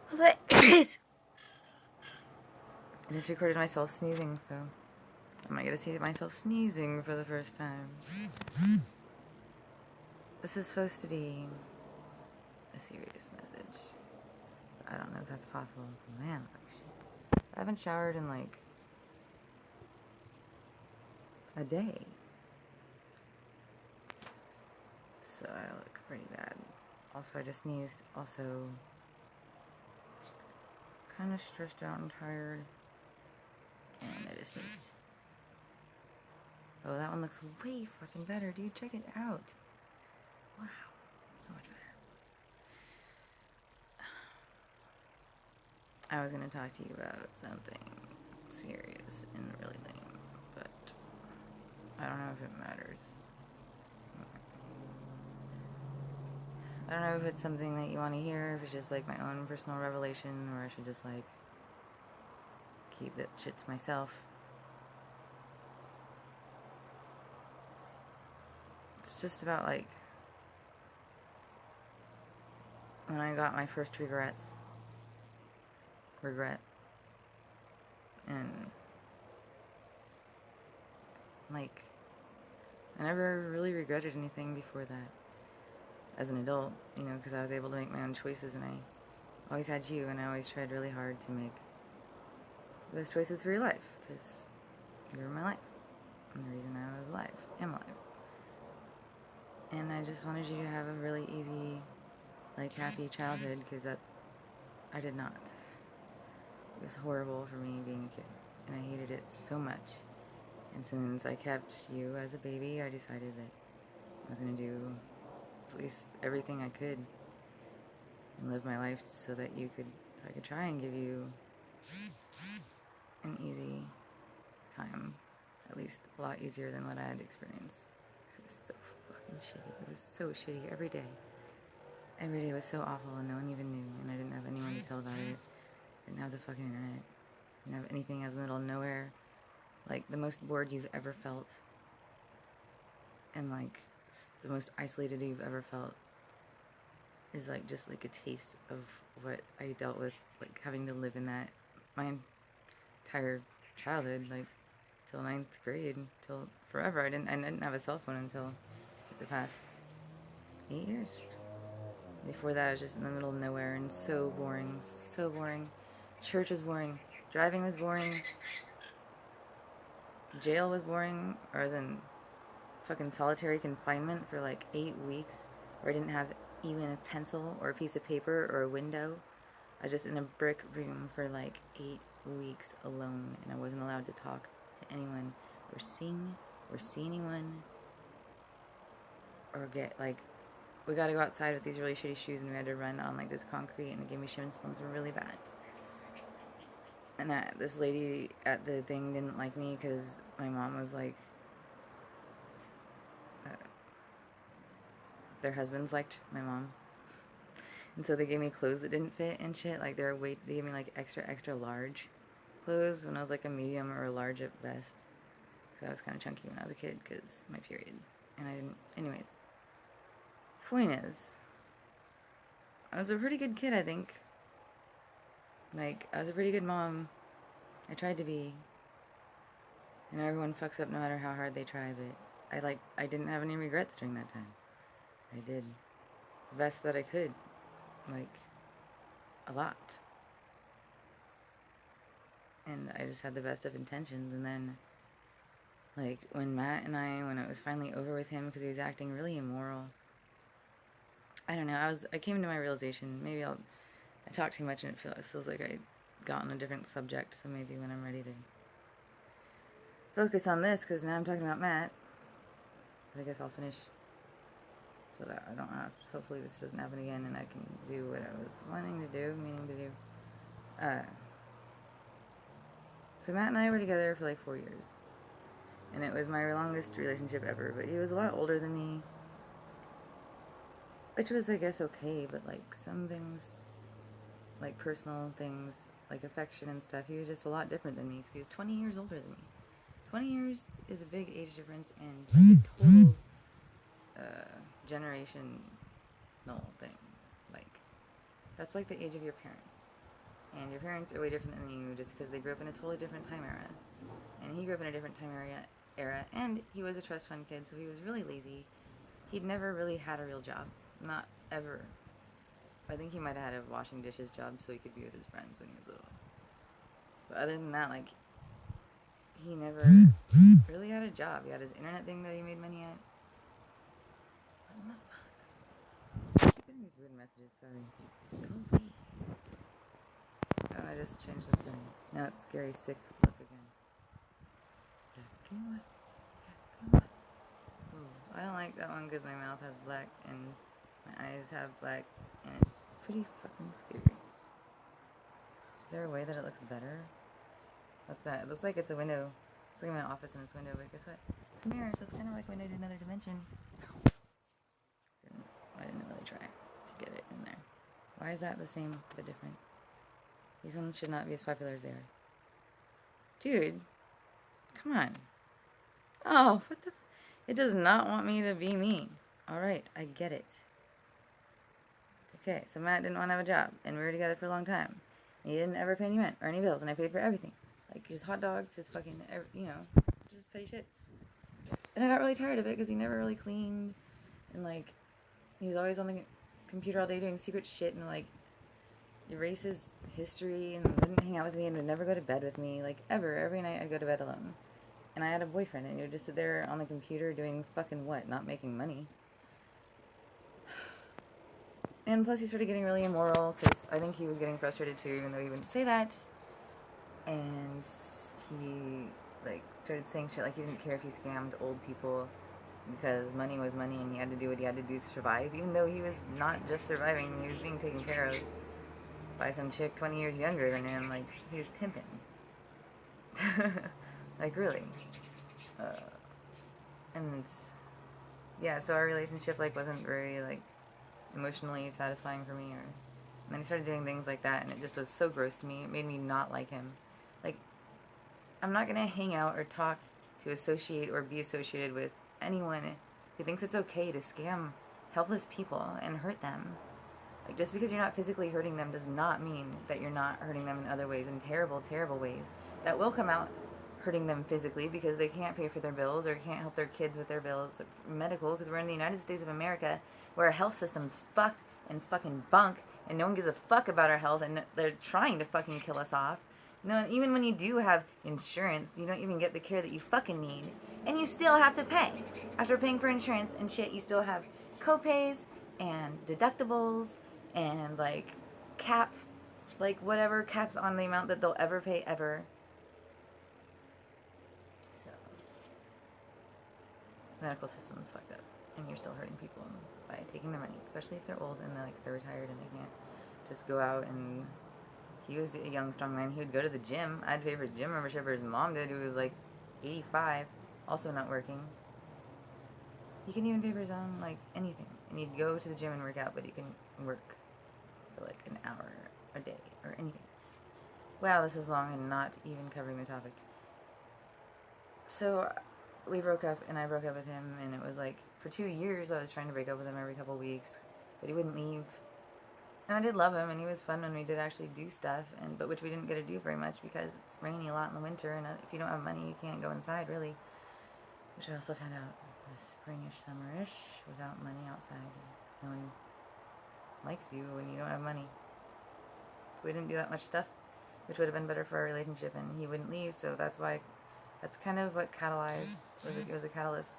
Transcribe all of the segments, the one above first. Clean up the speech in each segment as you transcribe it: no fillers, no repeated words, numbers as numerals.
I was like, I just recorded myself sneezing, so I might get to see myself sneezing for the first time. This is supposed to be a serious message. I don't know if that's possible. Man, shit. I haven't showered in like a day. So I look pretty bad. Also, I just sneezed. Also, kind of stressed out and tired. And I just sneezed. Oh, that one looks way fucking better, dude. Check it out. Wow. So much better. I was going to talk to you about something serious and really lame, but I don't know if it matters. I don't know if it's something that you want to hear, if it's just like my own personal revelation, or I should just like keep that shit to myself. It's just about like when I got my first regret, and like I never really regretted anything before that as an adult, you know, because I was able to make my own choices, and I always had you, and I always tried really hard to make the best choices for your life, because you were my life, and the reason I was alive, am alive. And I just wanted you to have a really easy, like, happy childhood, because that, I did not. It was horrible for me being a kid, and I hated it so much. And since I kept you as a baby, I decided that I was going to do at least everything I could and live my life so that you could, so I could try and give you an easy time, at least a lot easier than what I had experienced. It was so fucking shitty. It was so shitty every day. Every day was so awful, and no one even knew, and I didn't have anyone to tell about it. I didn't have the fucking internet. I didn't have anything. I was in the middle of nowhere. Like, the most bored you've ever felt, and like the most isolated you've ever felt is like just like a taste of what I dealt with, like having to live in that my entire childhood, like till 9th grade, till forever. I didn't have a cell phone until the past 8 years. Before that, I was just in the middle of nowhere and so boring, so boring. Church was boring. Driving was boring. Jail was boring, or as in fucking solitary confinement for like 8 weeks, where I didn't have even a pencil or a piece of paper or a window. I was just in a brick room for like 8 weeks alone, and I wasn't allowed to talk to anyone or sing or see anyone or get like, we gotta go outside with these really shitty shoes, and we had to run on like this concrete, and it gave me shin splints were really bad. And this lady at the thing didn't like me because my mom was like, their husbands liked my mom, and so they gave me clothes that didn't fit and shit. Like they gave me like extra large clothes when I was like a medium or a large at best. So I was kind of chunky when I was a kid because my period, and I didn't. Anyways, point is, I was a pretty good kid, I think. Like, I was a pretty good mom. I tried to be. And everyone fucks up no matter how hard they try, but I didn't have any regrets during that time. I did the best that I could. Like, a lot. And I just had the best of intentions, and then, like, when it was finally over with him because he was acting really immoral, I don't know, I came to my realization, maybe I talk too much and it feels like I got on a different subject, so maybe when I'm ready to focus on this, because now I'm talking about Matt, but I guess I'll finish so that I don't have, hopefully this doesn't happen again, and I can do what I was meaning to do. So Matt and I were together for like 4 years, and it was my longest relationship ever, but he was a lot older than me, which was, I guess, okay, but like some things, like personal things, like affection and stuff, he was just a lot different than me, because he was 20 years older than me. 20 years is a big age difference, and like a total generational thing. Like, that's like the age of your parents. And your parents are way different than you just because they grew up in a totally different time era. And he grew up in a different time era, and he was a trust fund kid, so he was really lazy. He'd never really had a real job. Not ever. I think he might have had a washing dishes job so he could be with his friends when he was little. But other than that, like, he never really had a job. He had his internet thing that he made money at. What the fuck? I keep getting these weird messages, sorry. Go away. Oh, I just changed the setting. Now it's scary, sick look again. Yeah, come on. Ooh, I don't like that one because my mouth has black and my eyes have black, and it's pretty fucking scary. Is there a way that it looks better? What's that? It looks like it's a window. It's like my office and it's a window, but guess what? It's a mirror, so it's kind of like a window to another dimension. I didn't really try to get it in there. Why is that the same but different? These ones should not be as popular as they are. Dude, come on. Oh, what the... It does not want me to be me. Alright, I get it. Okay, so Matt didn't want to have a job, and we were together for a long time. And he didn't ever pay any rent or any bills, and I paid for everything. Like his hot dogs, his fucking, just petty shit. And I got really tired of it because he never really cleaned, and like, he was always on the computer all day doing secret shit, and like, erase his history, and wouldn't hang out with me, and would never go to bed with me, like, ever. Every night I'd go to bed alone. And I had a boyfriend, and he would just sit there on the computer doing fucking what? Not making money. And plus he started getting really immoral, because I think he was getting frustrated too, even though he wouldn't say that. And he, like, started saying shit like he didn't care if he scammed old people, because money was money, and he had to do what he had to do to survive, even though he was not just surviving, he was being taken care of by some chick 20 years younger than him. Like, he was pimping. Like, really. And, yeah, so our relationship, like, wasn't very, like, emotionally satisfying for me, and then he started doing things like that, and it just was so gross to me. It made me not like him. Like, I'm not gonna hang out or talk to associate or be associated with anyone who thinks it's okay to scam helpless people and hurt them. Like, just because you're not physically hurting them does not mean that you're not hurting them in other ways, in terrible, terrible ways that will come out hurting them physically because they can't pay for their bills or can't help their kids with their bills, medical, because we're in the United States of America where our health system's fucked and fucking bunk, and no one gives a fuck about our health, and they're trying to fucking kill us off. You know, and even when you do have insurance, you don't even get the care that you fucking need, and you still have to pay. After paying for insurance and shit, you still have co-pays and deductibles and, like, cap, like, whatever, caps on the amount that they'll ever pay ever. So, medical system's fucked up, and you're still hurting people by taking their money, especially if they're old and they're retired and they can't just go out. And he was a young, strong man. He would go to the gym. I'd pay for his gym membership, or his mom did, who was like 85, also not working. He couldn't even pay for his own, like, anything. And he'd go to the gym and work out, but he couldn't work for like an hour a day or anything. Wow, this is long and not even covering the topic. So we broke up, and I broke up with him, and it was like, for 2 years I was trying to break up with him every couple of weeks, but he wouldn't leave. And I did love him, and he was fun when we did actually do stuff, but which we didn't get to do very much because it's rainy a lot in the winter, and if you don't have money, you can't go inside, really. Which I also found out was springish, summerish, without money outside. No one likes you when you don't have money. So we didn't do that much stuff, which would have been better for our relationship, and he wouldn't leave, so that's kind of what catalyzed, it was a catalyst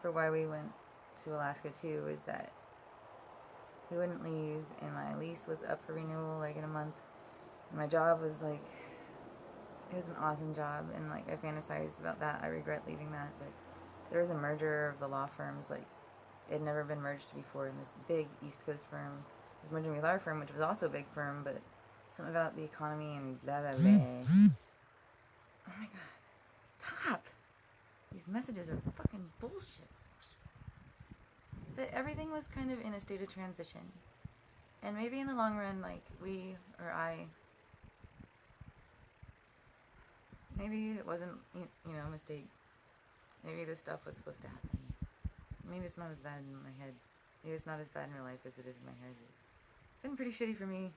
for why we went to Alaska too, is that he wouldn't leave, and my lease was up for renewal like in a month, and my job was like, it was an awesome job, and like I fantasized about that. I regret leaving that, but there was a merger of the law firms. Like, it had never been merged before, and this big East Coast firm was merging with our firm, which was also a big firm, but something about the economy and blah blah blah. Oh my god, stop! These messages are fucking bullshit. But everything was kind of in a state of transition, and maybe in the long run, like, maybe it wasn't, a mistake. Maybe this stuff was supposed to happen. Maybe it's not as bad in my head maybe it's not as bad in real life as it is in my head. It's been pretty shitty for me.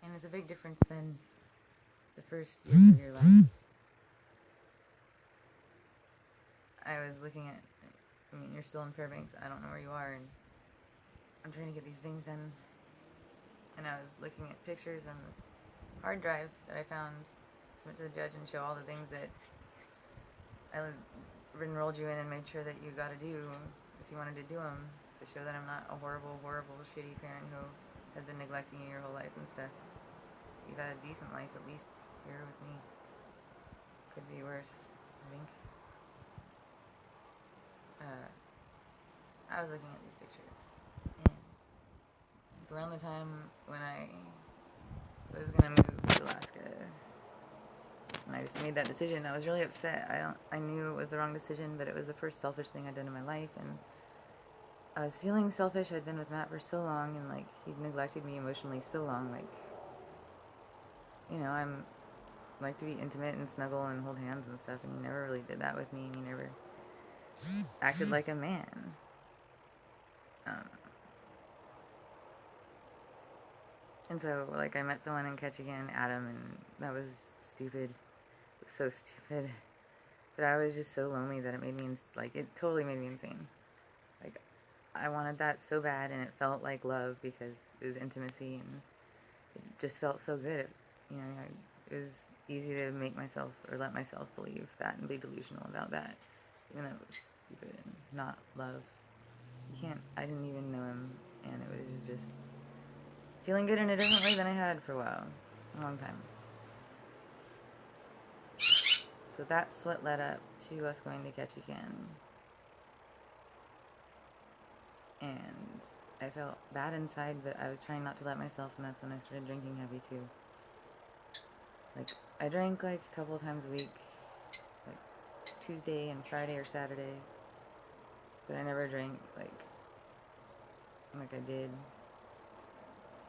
And it's a big difference than the first years of your life. I was looking at, I mean, you're still in Fairbanks. I don't know where you are, and I'm trying to get these things done. And I was looking at pictures on this hard drive that I found, submit to the judge and show all the things that I enrolled you in and made sure that you got to do if you wanted to do them, to show that I'm not a horrible, horrible, shitty parent who has been neglecting you your whole life and stuff. You've had a decent life, at least here with me. Could be worse, I think. I was looking at these pictures, and around the time when I was gonna move to Alaska, and I just made that decision, I was really upset. I knew it was the wrong decision, but it was the first selfish thing I'd done in my life, and I was feeling selfish. I'd been with Matt for so long, and like he'd neglected me emotionally so long. Like, you know, I'm like to be intimate and snuggle and hold hands and stuff, and he never really did that with me, and he never acted like a man. And so, like, I met someone in Ketchikan, Adam, and that was stupid. It was so stupid. But I was just so lonely that it made me, it totally made me insane. Like, I wanted that so bad, and it felt like love because it was intimacy, and it just felt so good. You know, it was easy to make myself, or let myself believe that and be delusional about that. Even though it was stupid and not love. I didn't even know him, and it was just feeling good in a different way than I had for a while. A long time. So that's what led up to us going to Ketchikan. And I felt bad inside, but I was trying not to let myself, and that's when I started drinking heavy too. Like, I drank like a couple times a week, like Tuesday and Friday or Saturday, but I never drank like I did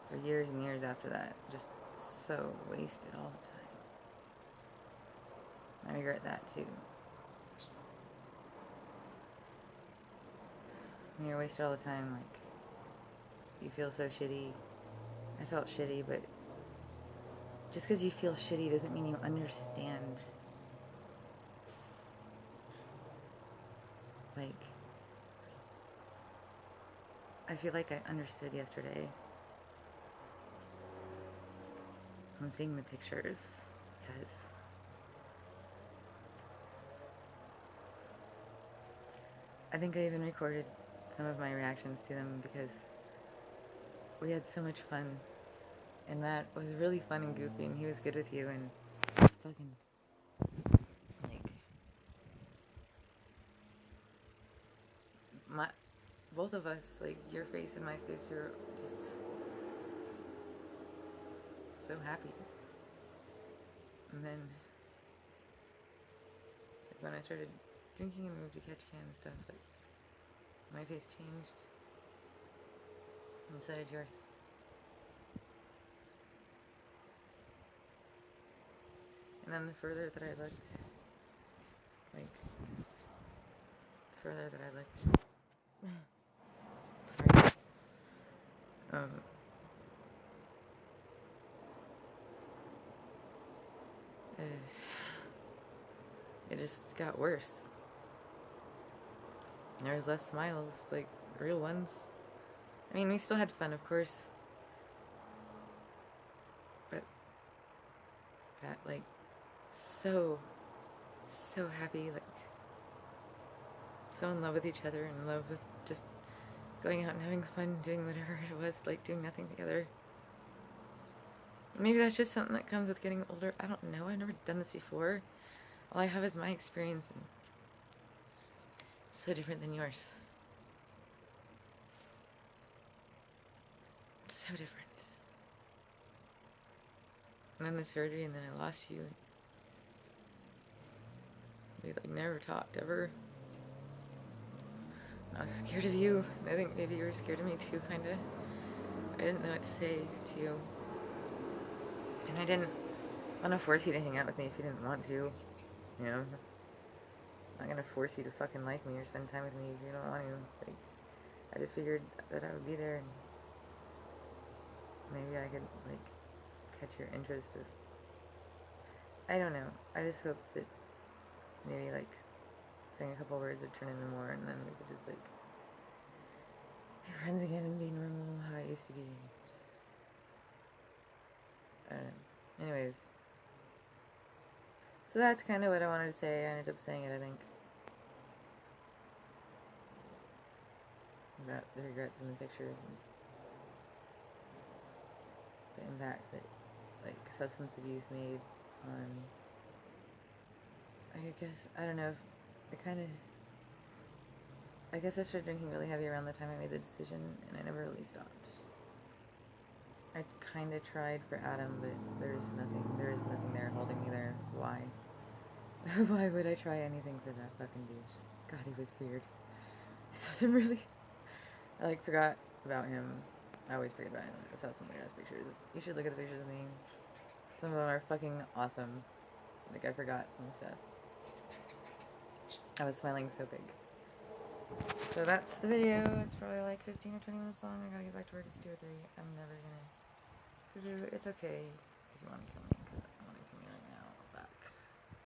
for years and years after that. Just so wasted all the time. I regret that too. When you're wasted all the time, like, you feel so shitty. I felt shitty, but just because you feel shitty doesn't mean you understand. Like, I feel like I understood yesterday. I'm seeing the pictures because I think I even recorded some of my reactions to them because we had so much fun, and Matt was really fun and goofy, and he was good with you, and fucking, like, both of us, like, your face and my face were just so happy. And then, like, when I started drinking and moved to Ketchikan and stuff, like, my face changed, and so did yours. And then the further that I looked, sorry, it just got worse. There was less smiles, like, real ones. I mean, we still had fun, of course, but that, like, so happy, like, so in love with each other, in love with just going out and having fun, doing whatever it was, like, doing nothing together. Maybe that's just something that comes with getting older. I don't know. I've never done this before. All I have is my experience, and it's so different than yours. So different. And then the surgery, and then I lost you. We, like, never talked, ever. I was scared of you, and I think maybe you were scared of me too, kinda. I didn't know what to say to you. And I didn't want to force you to hang out with me if you didn't want to. You know? I'm not gonna force you to fucking like me or spend time with me if you don't want to. Like, I just figured that I would be there and maybe I could, like, catch your interest if... I don't know. I just hope that maybe, like, saying a couple words would turn into more, and then we could just, like, be friends again and be normal how it used to be. Just... I don't know. Anyways. So that's kind of what I wanted to say. I ended up saying it, I think. About the regrets in the pictures and the impact that, like, substance abuse made on, I guess, I don't know, I guess I started drinking really heavy around the time I made the decision, and I never really stopped. I kind of tried for Adam, but there is nothing there holding me there. Why? Why would I try anything for that fucking douche? God, he was weird. I saw some really... I, like, forgot about him. I always forget about him. I saw some weird ass pictures. You should look at the pictures of me. Some of them are fucking awesome. Like, I forgot some stuff. I was smiling so big. So that's the video. It's probably like 15 or 20 minutes long. I gotta get back to work. It's 2 or 3. I'm never gonna... It's okay if you want to kill me, because